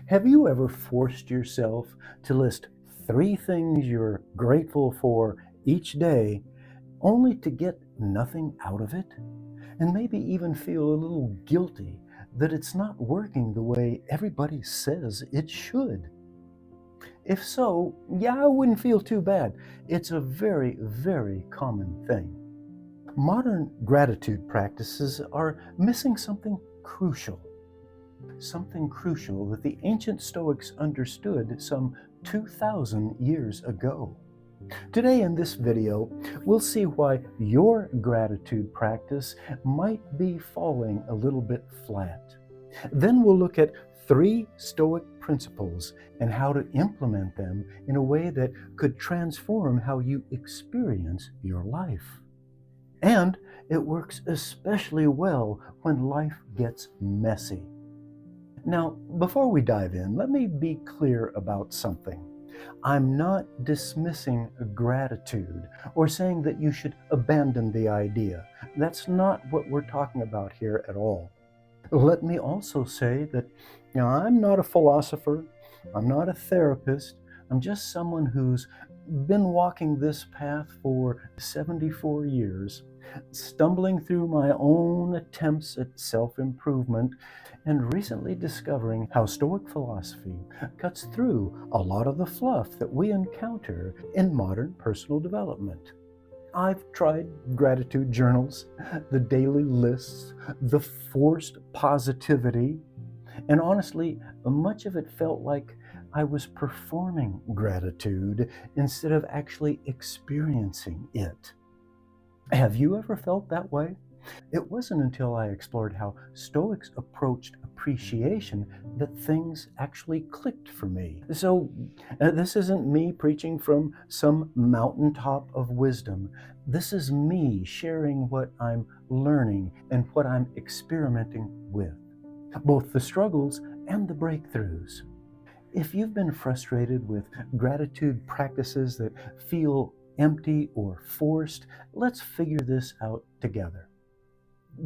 Have you ever forced yourself to list 3 things you're grateful for each day, only to get nothing out of it? And maybe even feel a little guilty that it's not working the way everybody says it should? If so, yeah, I wouldn't feel too bad. It's a very, very common thing. Modern gratitude practices are missing something crucial that the ancient Stoics understood some 2,000 years ago. Today in this video, we'll see why your gratitude practice might be falling a little bit flat. Then we'll look at 3 Stoic principles and how to implement them in a way that could transform how you experience your life. And it works especially well when life gets messy. Now, before we dive in, let me be clear about something. I'm not dismissing gratitude or saying that you should abandon the idea. That's not what we're talking about here at all. Let me also say that I'm not a philosopher, I'm not a therapist, I'm just someone who's been walking this path for 74 years, stumbling through my own attempts at self-improvement, and recently discovering how Stoic philosophy cuts through a lot of the fluff that we encounter in modern personal development. I've tried gratitude journals, the daily lists, the forced positivity, and honestly, much of it felt like I was performing gratitude instead of actually experiencing it. Have you ever felt that way? It wasn't until I explored how Stoics approached appreciation that things actually clicked for me. So, this isn't me preaching from some mountaintop of wisdom. This is me sharing what I'm learning and what I'm experimenting with, both the struggles and the breakthroughs. If you've been frustrated with gratitude practices that feel empty or forced, let's figure this out together.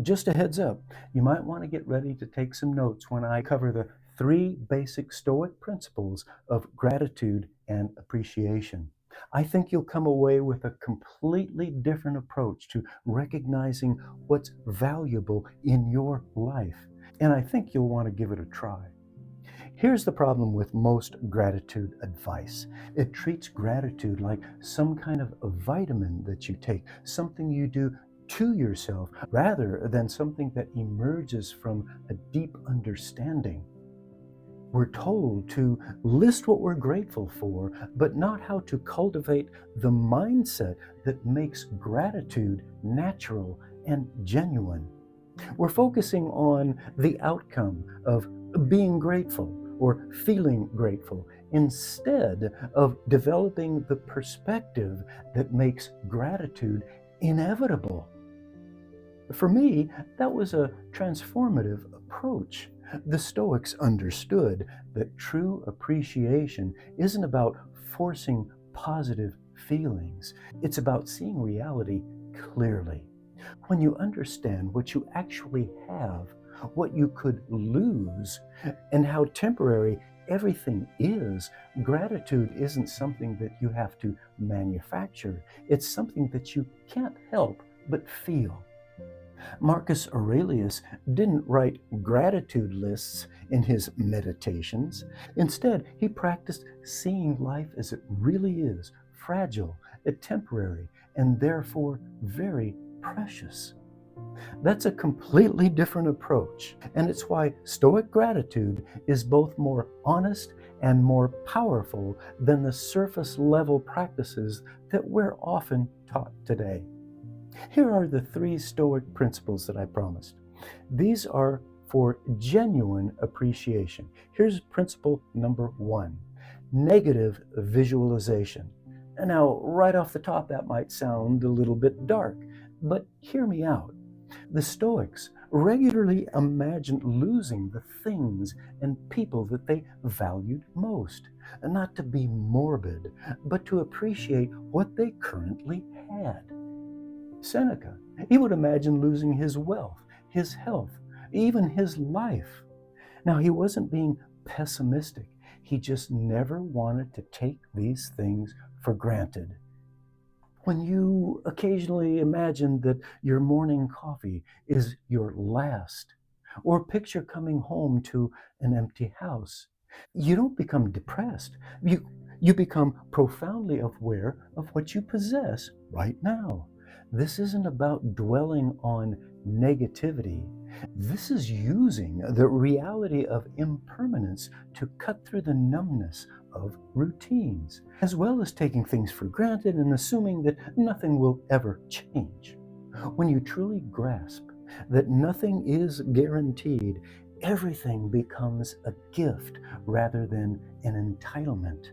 Just a heads up, you might want to get ready to take some notes when I cover the 3 basic Stoic principles of gratitude and appreciation. I think you'll come away with a completely different approach to recognizing what's valuable in your life, and I think you'll want to give it a try. Here's the problem with most gratitude advice. It treats gratitude like some kind of a vitamin that you take, something you do to yourself, rather than something that emerges from a deep understanding. We're told to list what we're grateful for, but not how to cultivate the mindset that makes gratitude natural and genuine. We're focusing on the outcome of being grateful or feeling grateful instead of developing the perspective that makes gratitude inevitable. For me, that was a transformative approach. The Stoics understood that true appreciation isn't about forcing positive feelings. It's about seeing reality clearly. When you understand what you actually have, what you could lose, and how temporary everything is, gratitude isn't something that you have to manufacture. It's something that you can't help but feel. Marcus Aurelius didn't write gratitude lists in his meditations. Instead, he practiced seeing life as it really is, fragile, temporary, and therefore very precious. That's a completely different approach, and it's why Stoic gratitude is both more honest and more powerful than the surface level practices that we're often taught today. Here are the 3 Stoic principles that I promised. These are for genuine appreciation. Here's principle number 1, negative visualization. Now, right off the top, that might sound a little bit dark, but hear me out. The Stoics regularly imagined losing the things and people that they valued most, not to be morbid, but to appreciate what they currently had. Seneca, he would imagine losing his wealth, his health, even his life. Now, he wasn't being pessimistic. He just never wanted to take these things for granted. When you occasionally imagine that your morning coffee is your last, or picture coming home to an empty house, you don't become depressed. You become profoundly aware of what you possess right now. This isn't about dwelling on negativity. This is using the reality of impermanence to cut through the numbness of routines, as well as taking things for granted and assuming that nothing will ever change. When you truly grasp that nothing is guaranteed, everything becomes a gift rather than an entitlement.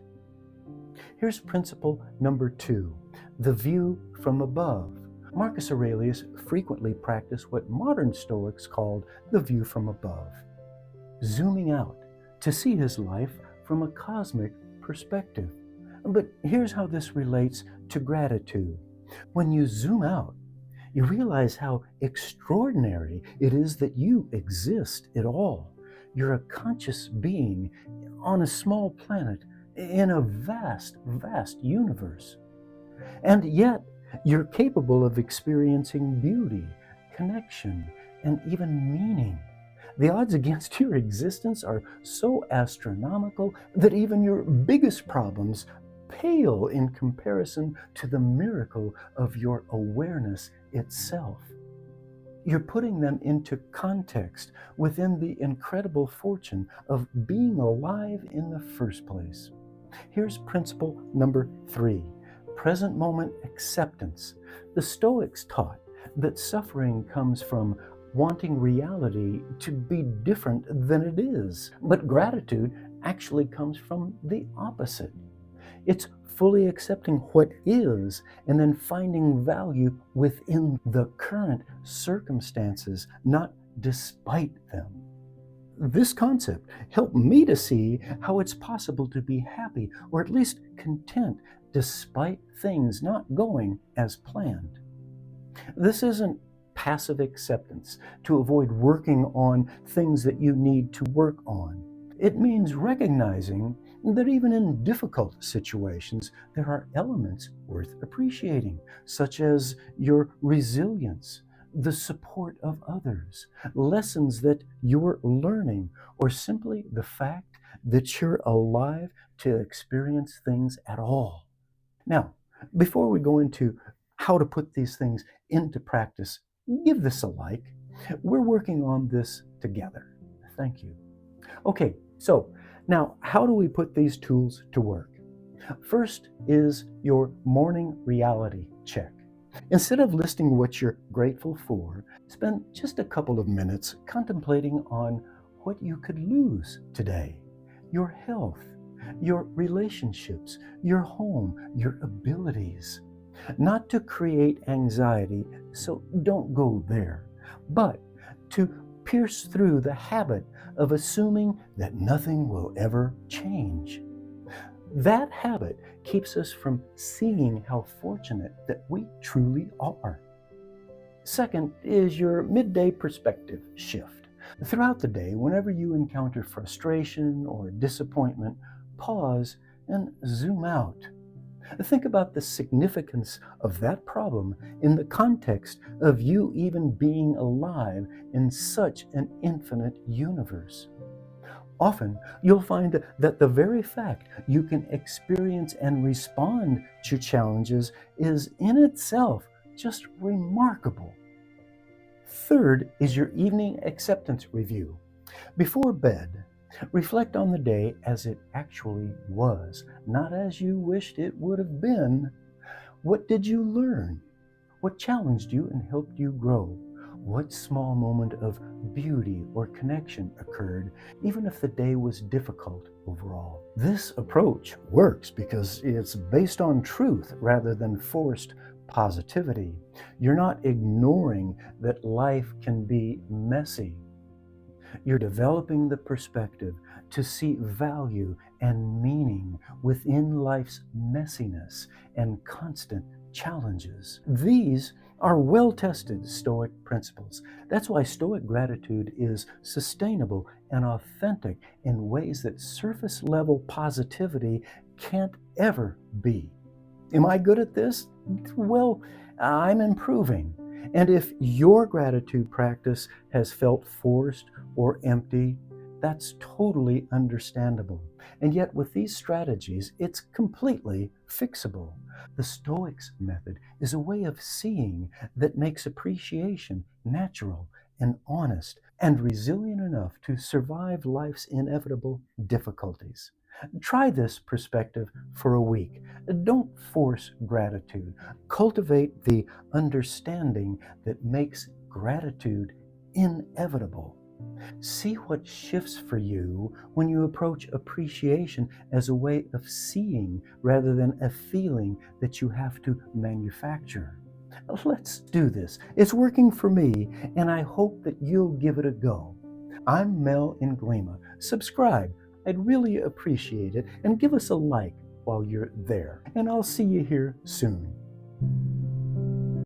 Here's principle number 2, the view from above. Marcus Aurelius frequently practiced what modern Stoics called the view from above, zooming out to see his life from a cosmic perspective. But here's how this relates to gratitude. When you zoom out, you realize how extraordinary it is that you exist at all. You're a conscious being on a small planet in a vast, vast universe. And yet, you're capable of experiencing beauty, connection, and even meaning. The odds against your existence are so astronomical that even your biggest problems pale in comparison to the miracle of your awareness itself. You're putting them into context within the incredible fortune of being alive in the first place. Here's principle number 3, present moment acceptance. The Stoics taught that suffering comes from wanting reality to be different than it is, but gratitude actually comes from the opposite. It's fully accepting what is and then finding value within the current circumstances, not despite them. This concept helped me to see how it's possible to be happy or at least content despite things not going as planned. This isn't passive acceptance to avoid working on things that you need to work on. It means recognizing that even in difficult situations, there are elements worth appreciating, such as your resilience, the support of others, lessons that you're learning, or simply the fact that you're alive to experience things at all. Now, before we go into how to put these things into practice, give this a like. We're working on this together. Thank you. Okay, so now how do we put these tools to work? First is your morning reality check. Instead of listing what you're grateful for, spend just a couple of minutes contemplating on what you could lose today. Your health, your relationships, your home, your abilities. Not to create anxiety, so don't go there, but to pierce through the habit of assuming that nothing will ever change. That habit keeps us from seeing how fortunate that we truly are. Second is your midday perspective shift. Throughout the day, whenever you encounter frustration or disappointment, pause and zoom out. Think about the significance of that problem in the context of you even being alive in such an infinite universe. Often, you'll find that the very fact you can experience and respond to challenges is in itself just remarkable. Third is your evening acceptance review. Before bed, reflect on the day as it actually was, not as you wished it would have been. What did you learn? What challenged you and helped you grow? What small moment of beauty or connection occurred, even if the day was difficult overall? This approach works because it's based on truth rather than forced positivity. You're not ignoring that life can be messy. You're developing the perspective to see value and meaning within life's messiness and constant challenges. These are well-tested Stoic principles. That's why Stoic gratitude is sustainable and authentic in ways that surface-level positivity can't ever be. Am I good at this? Well, I'm improving. And if your gratitude practice has felt forced or empty, that's totally understandable. And yet, with these strategies, it's completely fixable. The Stoics method is a way of seeing that makes appreciation natural and honest and resilient enough to survive life's inevitable difficulties. Try this perspective for a week. Don't force gratitude. Cultivate the understanding that makes gratitude inevitable. See what shifts for you when you approach appreciation as a way of seeing rather than a feeling that you have to manufacture. Let's do this. It's working for me, and I hope that you'll give it a go. I'm Mel in Glima. Subscribe. I'd really appreciate it, and give us a like while you're there. And I'll see you here soon.